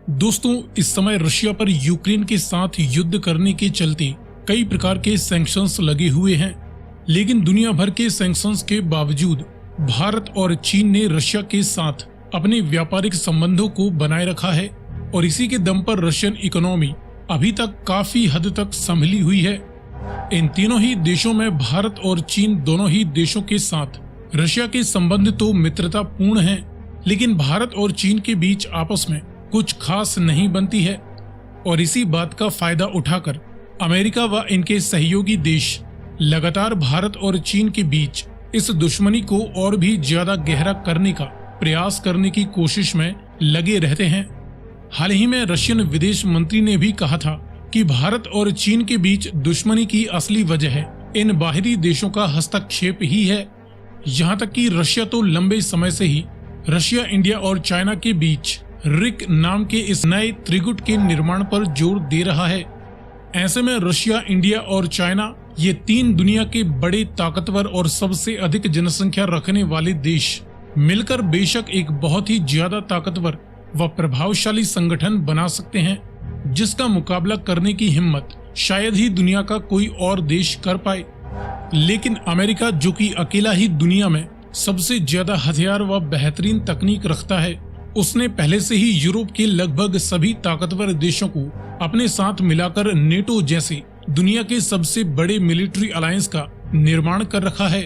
दोस्तों, इस समय रशिया पर यूक्रेन के साथ युद्ध करने के चलते कई प्रकार के सैंक्शंस लगे हुए हैं, लेकिन दुनिया भर के सैंक्शंस के बावजूद भारत और चीन ने रशिया के साथ अपने व्यापारिक संबंधों को बनाए रखा है और इसी के दम पर रशियन इकोनॉमी अभी तक काफी हद तक संभली हुई है। इन तीनों ही देशों में भारत और चीन दोनों ही देशों के साथ रशिया के संबंध तो मित्रतापूर्ण हैं, लेकिन भारत और चीन के बीच आपस में कुछ खास नहीं बनती है और इसी बात का फायदा उठाकर अमेरिका व इनके सहयोगी देश लगातार भारत और चीन के बीच इस दुश्मनी को और भी ज्यादा गहरा करने का प्रयास करने की कोशिश में लगे रहते हैं। हाल ही में रशियन विदेश मंत्री ने भी कहा था कि भारत और चीन के बीच दुश्मनी की असली वजह इन बाहरी देशों का हस्तक्षेप ही है। यहाँ तक कि रशिया तो लंबे समय से ही रशिया, इंडिया और चाइना के बीच रिक नाम के इस नए त्रिगुट के निर्माण पर जोर दे रहा है। ऐसे में रशिया, इंडिया और चाइना ये तीन दुनिया के बड़े ताकतवर और सबसे अधिक जनसंख्या रखने वाले देश मिलकर बेशक एक बहुत ही ज्यादा ताकतवर व प्रभावशाली संगठन बना सकते हैं, जिसका मुकाबला करने की हिम्मत शायद ही दुनिया का कोई और देश कर पाए। लेकिन अमेरिका, जो कि अकेला ही दुनिया में सबसे ज्यादा हथियार व बेहतरीन तकनीक रखता है, उसने पहले से ही यूरोप के लगभग सभी ताकतवर देशों को अपने साथ मिलाकर नेटो जैसे दुनिया के सबसे बड़े मिलिट्री अलायंस का निर्माण कर रखा है।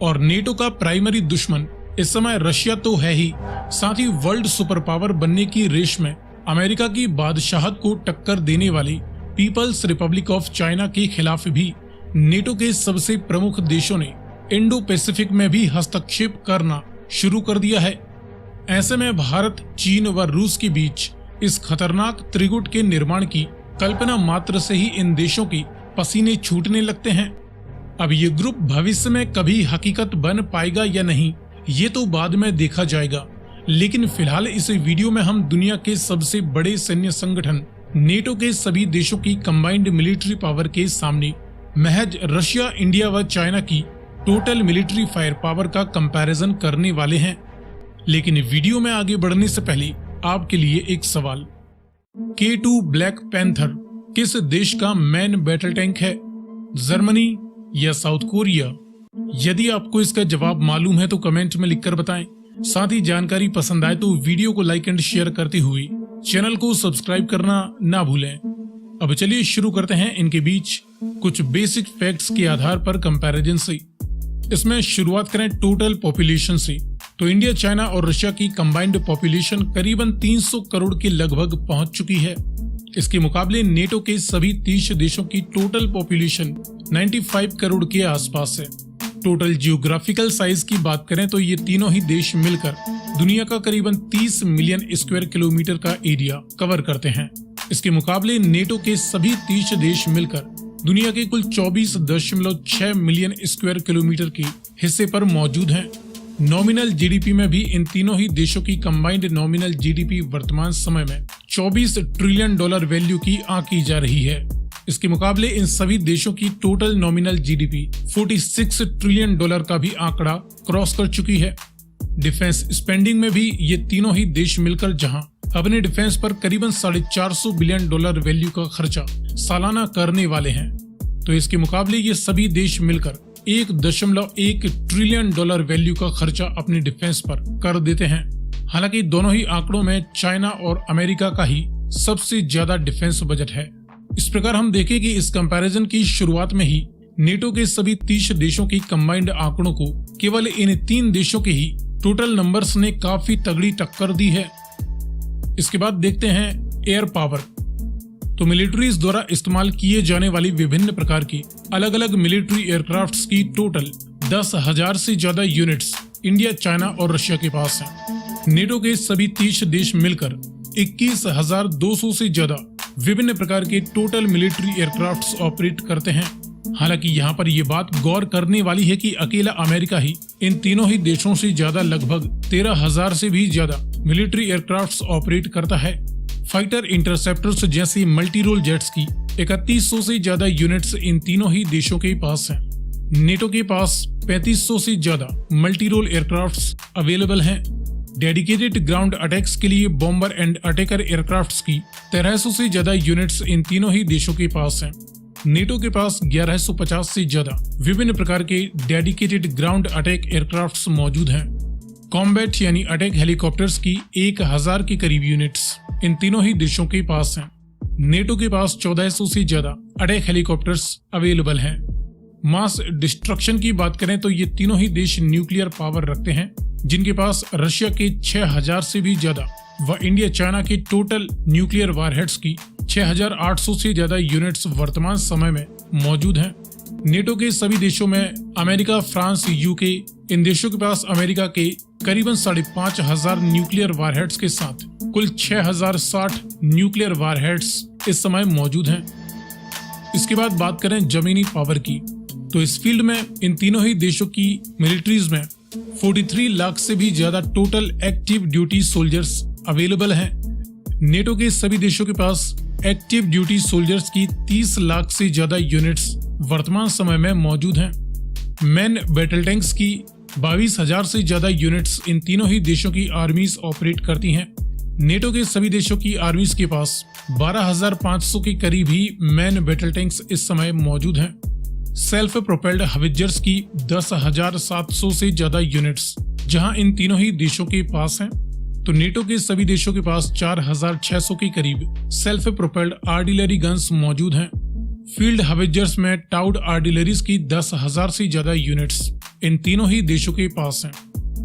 और नेटो का प्राइमरी दुश्मन इस समय रशिया तो है ही, साथ ही वर्ल्ड सुपर पावर बनने की रेस में अमेरिका की बादशाहत को टक्कर देने वाली पीपल्स रिपब्लिक ऑफ चाइना के खिलाफ भी नेटो के सबसे प्रमुख देशों ने इंडो पैसिफिक में भी हस्तक्षेप करना शुरू कर दिया है। ऐसे में भारत, चीन व रूस के बीच इस खतरनाक त्रिगुट के निर्माण की कल्पना मात्र से ही इन देशों की पसीने छूटने लगते हैं। अब ये ग्रुप भविष्य में कभी हकीकत बन पाएगा या नहीं, ये तो बाद में देखा जाएगा, लेकिन फिलहाल इस वीडियो में हम दुनिया के सबसे बड़े सैन्य संगठन नेटो के सभी देशों की कंबाइंड मिलिट्री पावर के सामने महज रशिया, इंडिया व चाइना की टोटल मिलिट्री फायर पावर का कंपैरिजन करने वाले हैं। लेकिन वीडियो में आगे बढ़ने से पहले आपके लिए एक सवाल, K2 ब्लैक पैंथर किस देश का मैन बैटल टैंक है, जर्मनी या साउथ कोरिया? यदि आपको इसका जवाब मालूम है तो कमेंट में लिखकर बताएं। साथ ही जानकारी पसंद आए तो वीडियो को लाइक एंड शेयर करते हुए चैनल को सब्सक्राइब करना ना भूलें। अब चलिए शुरू करते हैं इनके बीच कुछ बेसिक फैक्ट्स के आधार पर कंपैरिजन से। इसमें शुरुआत करें टोटल पॉपुलेशन से, तो इंडिया, चाइना और रशिया की कंबाइंड पॉपुलेशन करीबन 300 करोड़ के लगभग पहुंच चुकी है। इसके मुकाबले नेटो के सभी 30 देशों की टोटल पॉपुलेशन 95 करोड़ के आसपास है। टोटल जियोग्राफिकल साइज की बात करें तो ये तीनों ही देश मिलकर दुनिया का करीबन 30 मिलियन स्क्वायर किलोमीटर का एरिया कवर करते हैं। इसके मुकाबले नेटो के सभी 30 देश मिलकर दुनिया के कुल 24.6 मिलियन स्क्वायर किलोमीटर के हिस्से पर मौजूद हैं। नॉमिनल जीडीपी में भी इन तीनों ही देशों की कंबाइंड नॉमिनल जीडीपी वर्तमान समय में $24 ट्रिलियन वैल्यू की आंकी जा रही है। इसके मुकाबले इन सभी देशों की टोटल नॉमिनल जीडीपी $46 ट्रिलियन का भी आंकड़ा क्रॉस कर चुकी है। डिफेंस स्पेंडिंग में भी ये तीनों ही देश मिलकर जहां अपने डिफेंस पर करीबन $450 बिलियन वैल्यू का खर्चा सालाना करने वाले हैं, तो इसके मुकाबले ये सभी देश मिलकर 1.1 ट्रिलियन वैल्यू का खर्चा अपने डिफेंस पर कर देते हैं। हालांकि दोनों ही आंकड़ों में चाइना और अमेरिका का ही सबसे ज्यादा डिफेंस बजट है। इस प्रकार हम देखें कि इस कंपैरिजन की शुरुआत में ही नेटो के सभी 30 देशों की कंबाइंड आंकड़ों को केवल इन 3 देशों के ही टोटल नंबर्स ने काफी तगड़ी टक्कर दी है। इसके बाद देखते हैं एयर पावर। तो मिलिट्रीज द्वारा इस्तेमाल किए जाने वाली विभिन्न प्रकार की अलग अलग मिलिट्री एयरक्राफ्ट्स की टोटल 10,000 से ज्यादा यूनिट्स इंडिया, चाइना और रशिया के पास हैं। नेटो के सभी 30 देश मिलकर 21,200 से ज्यादा विभिन्न प्रकार के टोटल मिलिट्री एयरक्राफ्ट्स ऑपरेट करते हैं। हालांकि यहाँ पर यह बात गौर करने वाली है कि अकेला अमेरिका ही इन तीनों ही देशों से ज्यादा लगभग 13,000 से भी ज्यादा मिलिट्री एयरक्राफ्ट्स ऑपरेट करता है। फाइटर इंटरसेप्टर्स जैसी मल्टी रोल जेट्स की 3100 से ज्यादा यूनिट्स इन तीनों ही देशों के पास हैं। नेटो के पास 3500 से ज्यादा मल्टी रोल एयरक्राफ्ट्स अवेलेबल हैं। डेडिकेटेड ग्राउंड अटैक्स के लिए बॉम्बर एंड अटैकर एयरक्राफ्ट्स की 1300 से ज्यादा यूनिट्स इन तीनों ही देशों के पास हैं। नेटो के पास 1150 से ज्यादा विभिन्न प्रकार के डेडिकेटेड ग्राउंड अटैक एयरक्राफ्ट्स मौजूद हैं। कॉम्बैट यानी अटैक हेलीकॉप्टर्स की 1000 के करीब यूनिट्स इन तीनों ही देशों के पास हैं। नेटो के पास 1400 से ज्यादा अटैक हेलीकॉप्टर्स अवेलेबल हैं। मास डिस्ट्रक्शन की बात करें तो ये तीनों ही देश न्यूक्लियर पावर रखते हैं, जिनके पास रशिया के 6000 से भी ज्यादा व इंडिया चाइना के टोटल न्यूक्लियर वारहेड्स की 6800 से ज्यादा यूनिट्स वर्तमान समय में मौजूद हैं। नेटो के सभी देशों में अमेरिका, फ्रांस, यूके, इन देशों के पास अमेरिका के करीबन 5500 न्यूक्लियर वारहेड्स के साथ कुल 6060 न्यूक्लियर वारहेड्स इस समय मौजूद हैं। इसके बाद बात करें जमीनी पावर की, तो इस फील्ड में इन तीनों ही देशों की मिलिट्रीज में 43 लाख से भी ज्यादा total active duty soldiers available हैं। नेटो के सभी देशों के पास एक्टिव ड्यूटी सोल्जर्स की 30 लाख से ज्यादा यूनिट्स वर्तमान समय में मौजूद हैं। मैन बैटल टैंक्स की 22,000 से ज्यादा यूनिट्स इन तीनों ही देशों की आर्मीज ऑपरेट करती हैं। नेटो के सभी देशों की आर्मीज के पास 12,500 के करीब ही मैन बैटल टैंक्स इस समय मौजूद हैं। सेल्फ प्रोपेल्ड हवित्जर्स की 10,700 से ज्यादा यूनिट्स जहां इन तीनों ही देशों के पास हैं, तो नेटो के सभी देशों के पास 4,600 के करीब सेल्फ प्रोपेल्ड आर्टिलरी गन्स मौजूद हैं। फील्ड हवित्जर्स में टाउड आर्टिलरीज की 10,000 से ज्यादा यूनिट्स इन तीनों ही देशों के पास हैं।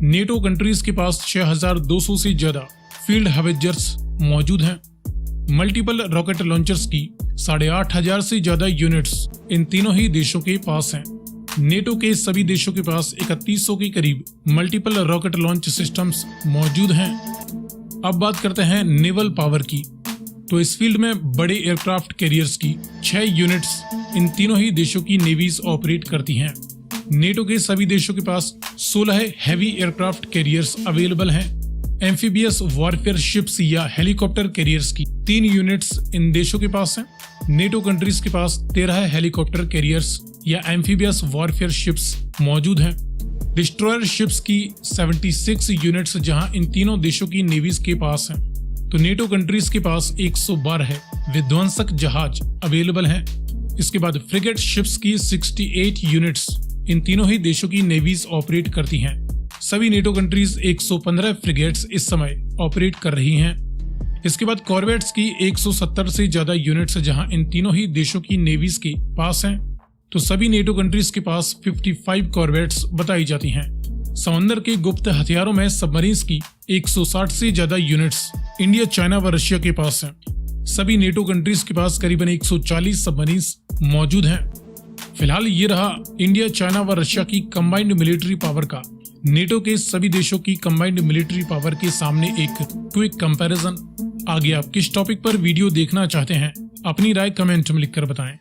नेटो कंट्रीज के पास 6,200 से ज्यादा फील्ड हवित्जर्स मौजूद हैं। मल्टीपल रॉकेट लॉन्चर्स की 8,500 से ज्यादा यूनिट्स इन तीनों ही देशों के पास हैं। नेटो के सभी देशों के पास 3100 के करीब मल्टीपल रॉकेट लॉन्च सिस्टम्स मौजूद हैं। अब बात करते हैं नेवल पावर की, तो इस फील्ड में बड़े एयरक्राफ्ट कैरियर्स की 6 यूनिट्स इन तीनों ही देशों की नेवीज ऑपरेट करती हैं। नेटो के सभी देशों के पास 16 हैवी एयरक्राफ्ट कैरियर्स अवेलेबल हैं। एम्फीबियस वॉरफेयर शिप्स या हेलीकॉप्टर कैरियर्स की 3 यूनिट्स इन देशों के पास हैं। नेटो कंट्रीज के पास 13 हेलीकॉप्टर कैरियर्स या एम्फीबियस वॉरफेयर शिप्स मौजूद हैं। डिस्ट्रॉयर शिप्स की 76 यूनिट्स जहां इन तीनों देशों की नेवीज के पास हैं, तो नेटो कंट्रीज के पास 112 विध्वंसक जहाज अवेलेबल हैं। इसके बाद फ्रिगेट शिप्स की 68 यूनिट्स इन तीनों ही देशों की नेवीज ऑपरेट करती हैं। सभी नेटो कंट्रीज 115 फ्रिगेट्स इस समय ऑपरेट कर रही हैं। इसके बाद कॉर्वेट्स की 170 से ज्यादा यूनिट्स जहां इन तीनों ही देशों की नेवीज के पास हैं, तो सभी नेटो कंट्रीज के पास 55 कॉर्वेट्स बताई जाती हैं। समंदर के गुप्त हथियारों में सबमरीन्स की 160 से ज्यादा यूनिट्स इंडिया, चाइना व रशिया के पास हैं। सभी नेटो कंट्रीज के पास करीबन 140 सबमरीन्स मौजूद हैं। फिलहाल ये रहा इंडिया, चाइना व रशिया की कंबाइंड मिलिट्री पावर का नेटो के सभी देशों की कंबाइंड मिलिट्री पावर के सामने एक क्विक कंपैरिजन। आगे आप किस टॉपिक पर वीडियो देखना चाहते हैं, अपनी राय कमेंट में लिखकर बताएं।